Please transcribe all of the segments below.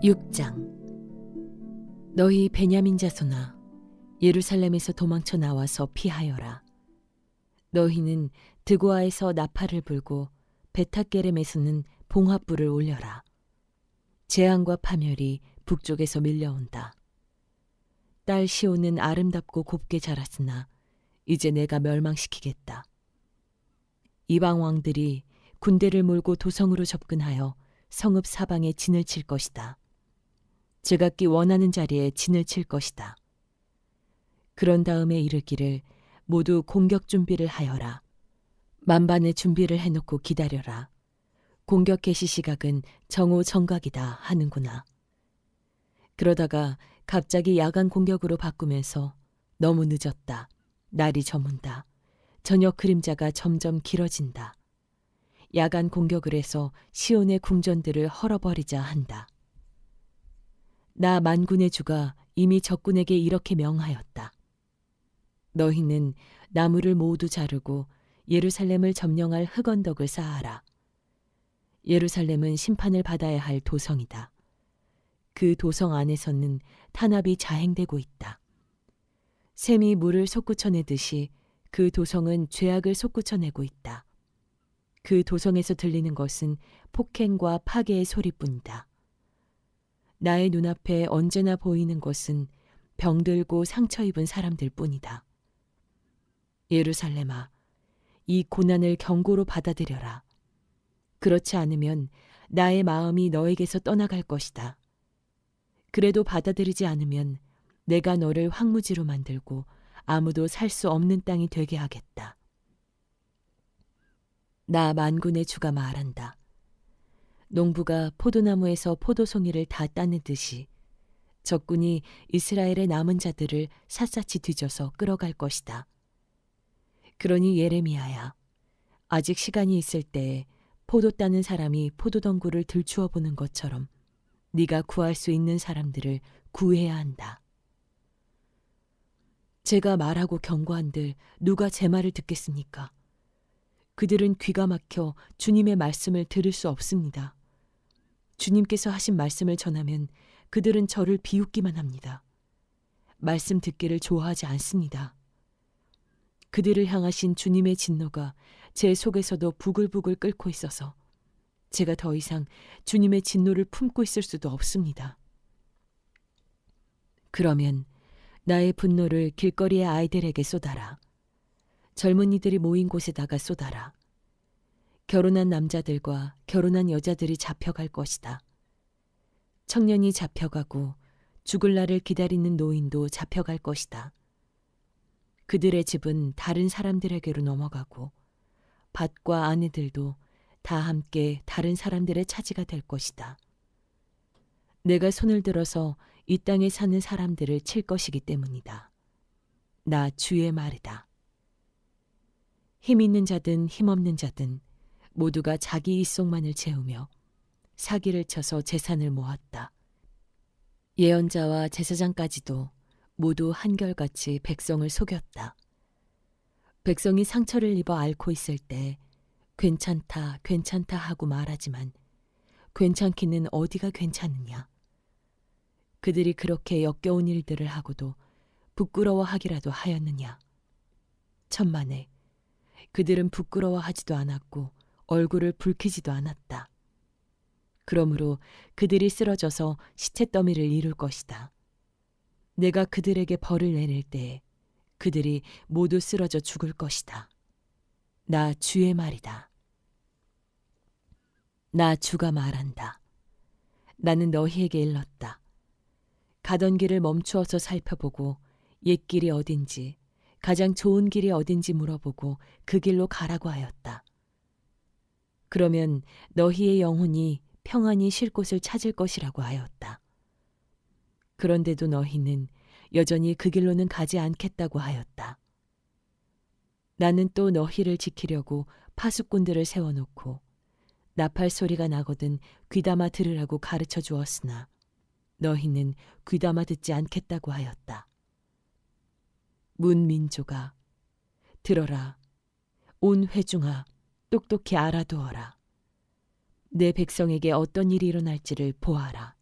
6장. 너희 베냐민 자손아, 예루살렘에서 도망쳐 나와서 피하여라. 너희는 드고아에서 나팔을 불고 베타게렘에서는 봉화불을 올려라. 재앙과 파멸이 북쪽에서 밀려온다. 딸 시온은 아름답고 곱게 자랐으나 이제 내가 멸망시키겠다. 이방 왕들이 군대를 몰고 도성으로 접근하여 성읍 사방에 진을 칠 것이다. 제각기 원하는 자리에 진을 칠 것이다. 그런 다음에 이르기를 모두 공격 준비를 하여라. 만반의 준비를 해놓고 기다려라. 공격 개시 시각은 정오 정각이다 하는구나. 그러다가 갑자기 야간 공격으로 바꾸면서 너무 늦었다. 날이 저문다. 저녁 그림자가 점점 길어진다. 야간 공격을 해서 시온의 궁전들을 헐어버리자 한다. 나 만군의 주가 이미 적군에게 이렇게 명하였다. 너희는 나무를 모두 자르고 예루살렘을 점령할 흑언덕을 쌓아라. 예루살렘은 심판을 받아야 할 도성이다. 그 도성 안에서는 탄압이 자행되고 있다. 샘이 물을 솟구쳐내듯이 그 도성은 죄악을 솟구쳐내고 있다. 그 도성에서 들리는 것은 폭행과 파괴의 소리뿐이다. 나의 눈앞에 언제나 보이는 것은 병들고 상처 입은 사람들 뿐이다. 예루살렘아, 이 고난을 경고로 받아들여라. 그렇지 않으면 나의 마음이 너에게서 떠나갈 것이다. 그래도 받아들이지 않으면 내가 너를 황무지로 만들고 아무도 살 수 없는 땅이 되게 하겠다. 나 만군의 주가 말한다. 농부가 포도나무에서 포도송이를 다 따내듯이 적군이 이스라엘의 남은 자들을 샅샅이 뒤져서 끌어갈 것이다. 그러니 예레미야야, 아직 시간이 있을 때에 포도 따는 사람이 포도덩굴을 들추어 보는 것처럼 네가 구할 수 있는 사람들을 구해야 한다. 제가 말하고 경고한들 누가 제 말을 듣겠습니까? 그들은 귀가 막혀 주님의 말씀을 들을 수 없습니다. 주님께서 하신 말씀을 전하면 그들은 저를 비웃기만 합니다. 말씀 듣기를 좋아하지 않습니다. 그들을 향하신 주님의 진노가 제 속에서도 부글부글 끓고 있어서 제가 더 이상 주님의 진노를 품고 있을 수도 없습니다. 그러면 나의 분노를 길거리의 아이들에게 쏟아라. 젊은이들이 모인 곳에다가 쏟아라. 결혼한 남자들과 결혼한 여자들이 잡혀갈 것이다. 청년이 잡혀가고 죽을 날을 기다리는 노인도 잡혀갈 것이다. 그들의 집은 다른 사람들에게로 넘어가고 밭과 아내들도 다 함께 다른 사람들의 차지가 될 것이다. 내가 손을 들어서 이 땅에 사는 사람들을 칠 것이기 때문이다. 나 주의 말이다. 힘 있는 자든 힘없는 자든 모두가 자기 입속만을 채우며 사기를 쳐서 재산을 모았다. 예언자와 제사장까지도 모두 한결같이 백성을 속였다. 백성이 상처를 입어 앓고 있을 때 괜찮다, 괜찮다 하고 말하지만 괜찮기는 어디가 괜찮느냐. 그들이 그렇게 역겨운 일들을 하고도 부끄러워하기라도 하였느냐. 천만에 그들은 부끄러워하지도 않았고 얼굴을 붉히지도 않았다. 그러므로 그들이 쓰러져서 시체 더미를 이룰 것이다. 내가 그들에게 벌을 내릴 때에 그들이 모두 쓰러져 죽을 것이다. 나 주의 말이다. 나 주가 말한다. 나는 너희에게 일렀다. 가던 길을 멈추어서 살펴보고 옛 길이 어딘지 가장 좋은 길이 어딘지 물어보고 그 길로 가라고 하였다. 그러면 너희의 영혼이 평안히 쉴 곳을 찾을 것이라고 하였다. 그런데도 너희는 여전히 그 길로는 가지 않겠다고 하였다. 나는 또 너희를 지키려고 파수꾼들을 세워놓고 나팔 소리가 나거든 귀담아 들으라고 가르쳐 주었으나 너희는 귀담아 듣지 않겠다고 하였다. 문 민족아, 들어라. 온 회중아, 똑똑히 알아두어라. 내 백성에게 어떤 일이 일어날지를 보아라.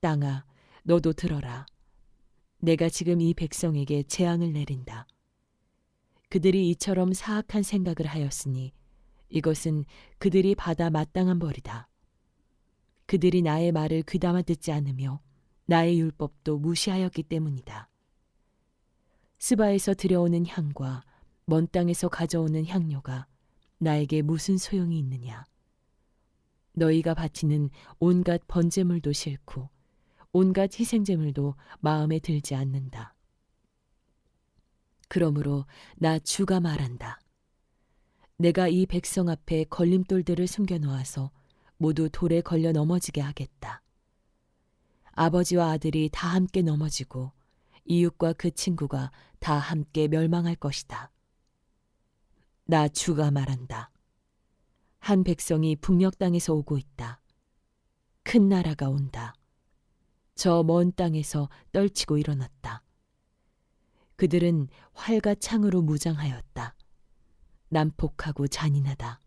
땅아, 너도 들어라. 내가 지금 이 백성에게 재앙을 내린다. 그들이 이처럼 사악한 생각을 하였으니 이것은 그들이 받아 마땅한 벌이다. 그들이 나의 말을 귀담아 듣지 않으며 나의 율법도 무시하였기 때문이다. 스바에서 들여오는 향과 먼 땅에서 가져오는 향료가 나에게 무슨 소용이 있느냐. 너희가 바치는 온갖 번제물도 싫고 온갖 희생제물도 마음에 들지 않는다. 그러므로 나 주가 말한다. 내가 이 백성 앞에 걸림돌들을 숨겨놓아서 모두 돌에 걸려 넘어지게 하겠다. 아버지와 아들이 다 함께 넘어지고 이웃과 그 친구가 다 함께 멸망할 것이다. 나 주가 말한다. 한 백성이 북녘 땅에서 오고 있다. 큰 나라가 온다. 저 먼 땅에서 떨치고 일어났다. 그들은 활과 창으로 무장하였다. 난폭하고 잔인하다.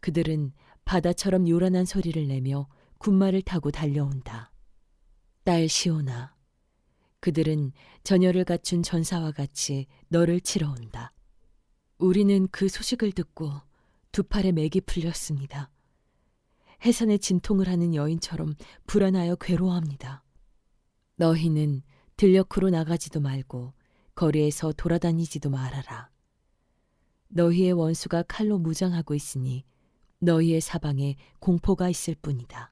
그들은 바다처럼 요란한 소리를 내며 군마를 타고 달려온다. 딸 시온아, 그들은 전열을 갖춘 전사와 같이 너를 치러 온다. 우리는 그 소식을 듣고 두 팔에 맥이 풀렸습니다. 해산에 진통을 하는 여인처럼 불안하여 괴로워합니다. 너희는 들녘으로 나가지도 말고 거리에서 돌아다니지도 말아라. 너희의 원수가 칼로 무장하고 있으니 너희의 사방에 공포가 있을 뿐이다.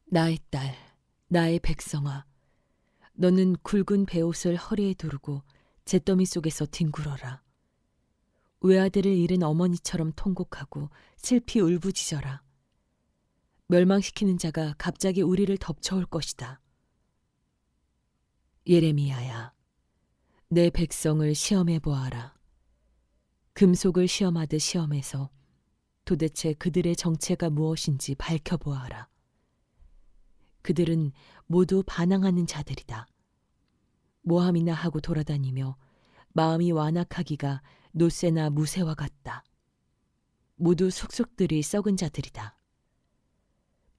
나의 딸, 나의 백성아, 너는 굵은 베옷을 허리에 두르고 잿더미 속에서 뒹굴어라. 외아들을 잃은 어머니처럼 통곡하고 슬피 울부짖어라. 멸망시키는 자가 갑자기 우리를 덮쳐올 것이다. 예레미야야, 내 백성을 시험해 보아라. 금속을 시험하듯 시험해서 도대체 그들의 정체가 무엇인지 밝혀보아라. 그들은 모두 반항하는 자들이다. 모함이나 하고 돌아다니며 마음이 완악하기가 노새나 무새와 같다. 모두 속속들이 썩은 자들이다.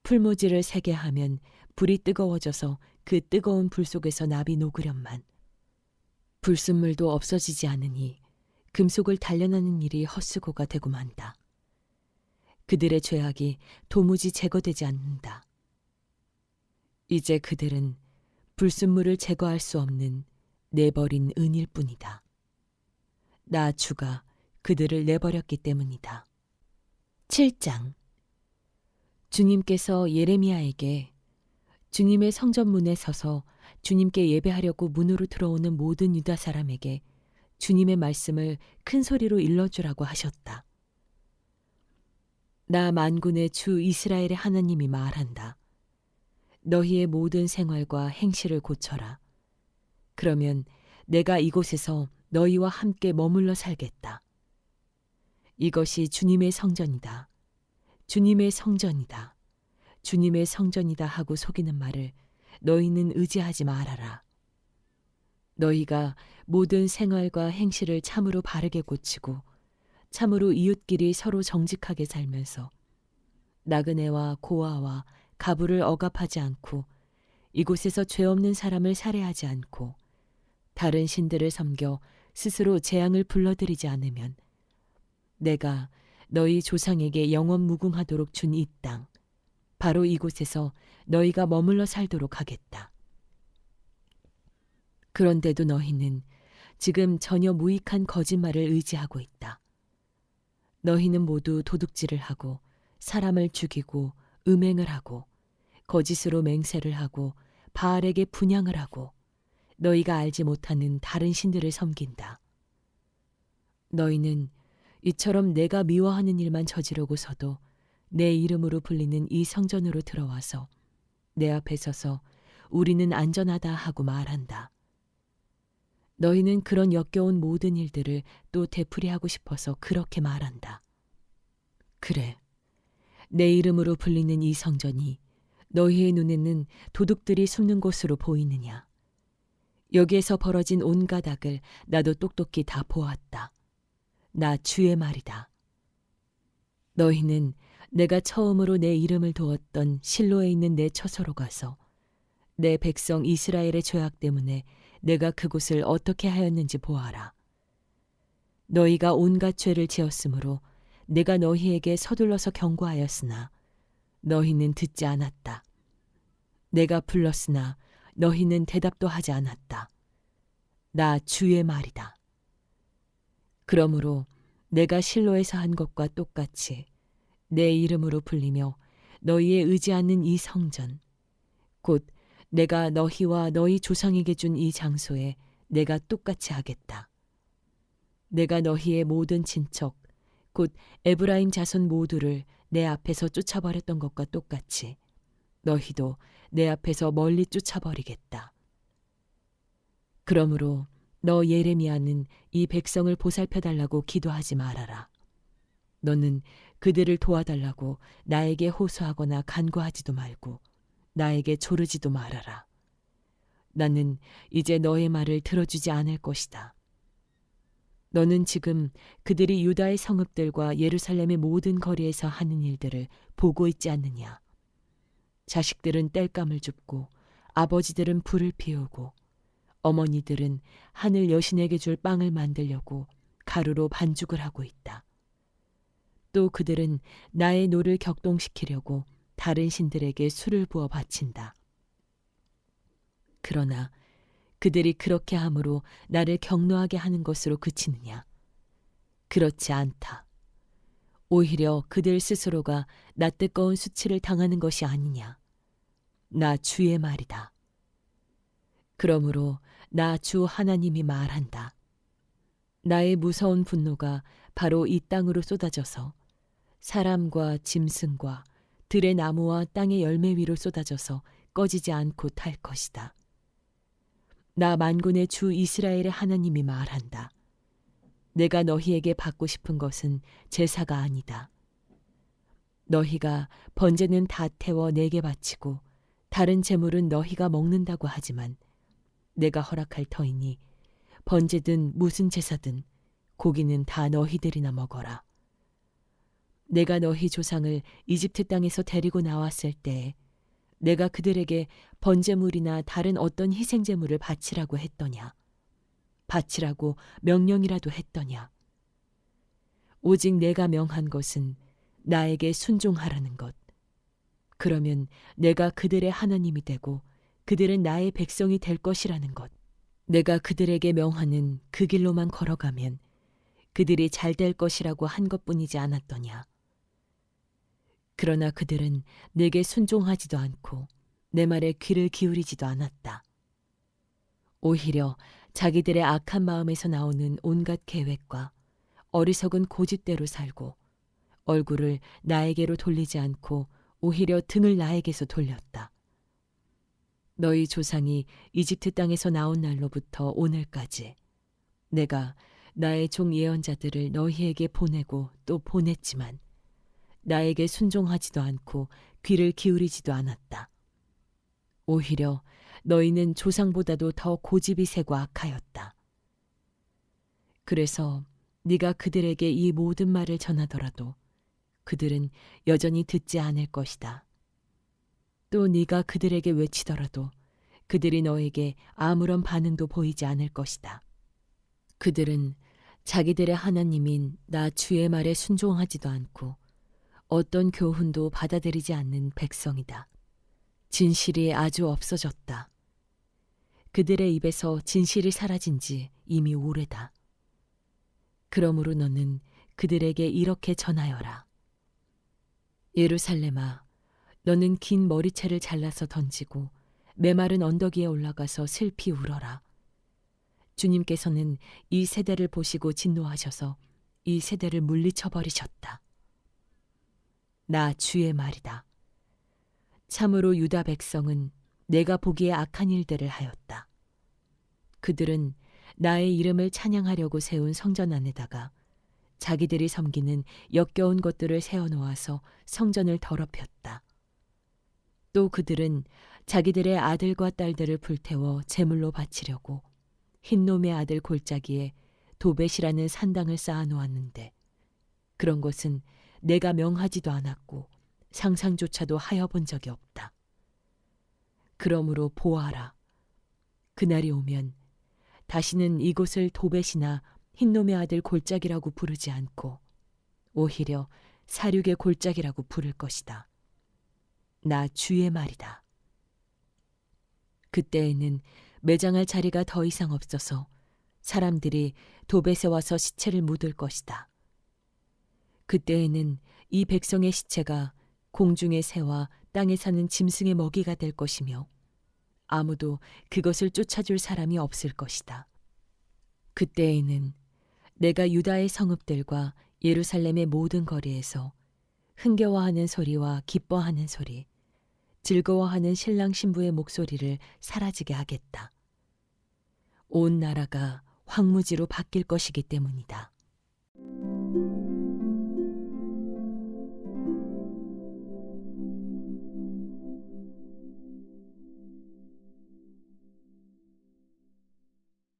풀무지를 세게 하면 불이 뜨거워져서 그 뜨거운 불 속에서 납이 녹으련만. 불순물도 없어지지 않으니 금속을 단련하는 일이 헛수고가 되고 만다. 그들의 죄악이 도무지 제거되지 않는다. 이제 그들은 불순물을 제거할 수 없는 내버린 은일 뿐이다. 나 주가 그들을 내버렸기 때문이다. 7장. 주님께서 예레미야에게 주님의 성전문에 서서 주님께 예배하려고 문으로 들어오는 모든 유다 사람에게 주님의 말씀을 큰 소리로 일러주라고 하셨다. 나 만군의 주 이스라엘의 하나님이 말한다. 너희의 모든 생활과 행실을 고쳐라. 그러면 내가 이곳에서 너희와 함께 머물러 살겠다. 이것이 주님의 성전이다. 주님의 성전이다. 주님의 성전이다 하고 속이는 말을 너희는 의지하지 말아라. 너희가 모든 생활과 행실을 참으로 바르게 고치고 참으로 이웃끼리 서로 정직하게 살면서 나그네와 고아와 가부를 억압하지 않고 이곳에서 죄 없는 사람을 살해하지 않고 다른 신들을 섬겨 스스로 재앙을 불러들이지 않으면 내가 너희 조상에게 영원 무궁하도록 준 이 땅, 바로 이곳에서 너희가 머물러 살도록 하겠다. 그런데도 너희는 지금 전혀 무익한 거짓말을 의지하고 있다. 너희는 모두 도둑질을 하고 사람을 죽이고 음행을 하고 거짓으로 맹세를 하고 바알에게 분향을 하고 너희가 알지 못하는 다른 신들을 섬긴다. 너희는 이처럼 내가 미워하는 일만 저지르고서도 내 이름으로 불리는 이 성전으로 들어와서 내 앞에 서서 우리는 안전하다 하고 말한다. 너희는 그런 역겨운 모든 일들을 또 되풀이하고 싶어서 그렇게 말한다. 그래, 내 이름으로 불리는 이 성전이 너희의 눈에는 도둑들이 숨는 곳으로 보이느냐? 여기에서 벌어진 온갖 악을 나도 똑똑히 다 보았다. 나 주의 말이다. 너희는 내가 처음으로 내 이름을 두었던 실로에 있는 내 처소로 가서 내 백성 이스라엘의 죄악 때문에 내가 그곳을 어떻게 하였는지 보아라. 너희가 온갖 죄를 지었으므로 내가 너희에게 서둘러서 경고하였으나 너희는 듣지 않았다. 내가 불렀으나 너희는 대답도 하지 않았다. 나 주의 말이다. 그러므로 내가 실로에서 한 것과 똑같이 내 이름으로 불리며 너희의 의지하는 이 성전, 곧 내가 너희와 너희 조상에게 준 이 장소에 내가 똑같이 하겠다. 내가 너희의 모든 친척, 곧 에브라임 자손 모두를 내 앞에서 쫓아버렸던 것과 똑같이 너희도 내 앞에서 멀리 쫓아버리겠다. 그러므로 너 예레미야는 이 백성을 보살펴달라고 기도하지 말아라. 너는 그들을 도와달라고 나에게 호소하거나 간구하지도 말고 나에게 조르지도 말아라. 나는 이제 너의 말을 들어주지 않을 것이다. 너는 지금 그들이 유다의 성읍들과 예루살렘의 모든 거리에서 하는 일들을 보고 있지 않느냐. 자식들은 땔감을 줍고 아버지들은 불을 피우고 어머니들은 하늘 여신에게 줄 빵을 만들려고 가루로 반죽을 하고 있다. 또 그들은 나의 노를 격동시키려고 다른 신들에게 술을 부어 바친다. 그러나 그들이 그렇게 함으로 나를 경노하게 하는 것으로 그치느냐? 그렇지 않다. 오히려 그들 스스로가 낯뜨거운 수치를 당하는 것이 아니냐. 나 주의 말이다. 그러므로 나 주 하나님이 말한다. 나의 무서운 분노가 바로 이 땅으로 쏟아져서 사람과 짐승과 들의 나무와 땅의 열매 위로 쏟아져서 꺼지지 않고 탈 것이다. 나 만군의 주 이스라엘의 하나님이 말한다. 내가 너희에게 받고 싶은 것은 제사가 아니다. 너희가 번제는 다 태워 내게 바치고 다른 제물은 너희가 먹는다고 하지만 내가 허락할 터이니 번제든 무슨 제사든 고기는 다 너희들이나 먹어라. 내가 너희 조상을 이집트 땅에서 데리고 나왔을 때에 내가 그들에게 번제물이나 다른 어떤 희생제물을 바치라고 했더냐? 바치라고 명령이라도 했더냐? 오직 내가 명한 것은 나에게 순종하라는 것. 그러면 내가 그들의 하나님이 되고 그들은 나의 백성이 될 것이라는 것. 내가 그들에게 명하는 그 길로만 걸어가면 그들이 잘 될 것이라고 한 것뿐이지 않았더냐? 그러나 그들은 내게 순종하지도 않고 내 말에 귀를 기울이지도 않았다. 오히려 자기들의 악한 마음에서 나오는 온갖 계획과 어리석은 고집대로 살고 얼굴을 나에게로 돌리지 않고 오히려 등을 나에게서 돌렸다. 너희 조상이 이집트 땅에서 나온 날로부터 오늘까지 내가 나의 종 예언자들을 너희에게 보내고 또 보냈지만 나에게 순종하지도 않고 귀를 기울이지도 않았다. 오히려 너희는 조상보다도 더 고집이 세고 악하였다. 그래서 네가 그들에게 이 모든 말을 전하더라도 그들은 여전히 듣지 않을 것이다. 또 네가 그들에게 외치더라도 그들이 너에게 아무런 반응도 보이지 않을 것이다. 그들은 자기들의 하나님인 나 주의 말에 순종하지도 않고 어떤 교훈도 받아들이지 않는 백성이다. 진실이 아주 없어졌다. 그들의 입에서 진실이 사라진 지 이미 오래다. 그러므로 너는 그들에게 이렇게 전하여라. 예루살렘아, 너는 긴 머리채를 잘라서 던지고 메마른 언덕 위에 올라가서 슬피 울어라. 주님께서는 이 세대를 보시고 진노하셔서 이 세대를 물리쳐버리셨다. 나 주의 말이다. 참으로 유다 백성은 내가 보기에 악한 일들을 하였다. 그들은 나의 이름을 찬양하려고 세운 성전 안에다가 자기들이 섬기는 역겨운 것들을 세워놓아서 성전을 더럽혔다. 또 그들은 자기들의 아들과 딸들을 불태워 제물로 바치려고 흰놈의 아들 골짜기에 도벳이라는 산당을 쌓아 놓았는데 그런 것은 내가 명하지도 않았고 상상조차도 하여 본 적이 없다. 그러므로 보아라. 그날이 오면 다시는 이곳을 도벳이나 흰놈의 아들 골짜기라고 부르지 않고 오히려 사륙의 골짜기라고 부를 것이다. 나 주의 말이다. 그때에는 매장할 자리가 더 이상 없어서 사람들이 도벳에 와서 시체를 묻을 것이다. 그때에는 이 백성의 시체가 공중의 새와 땅에 사는 짐승의 먹이가 될 것이며 아무도 그것을 쫓아줄 사람이 없을 것이다. 그때에는 내가 유다의 성읍들과 예루살렘의 모든 거리에서 흥겨워하는 소리와 기뻐하는 소리, 즐거워하는 신랑 신부의 목소리를 사라지게 하겠다. 온 나라가 황무지로 바뀔 것이기 때문이다.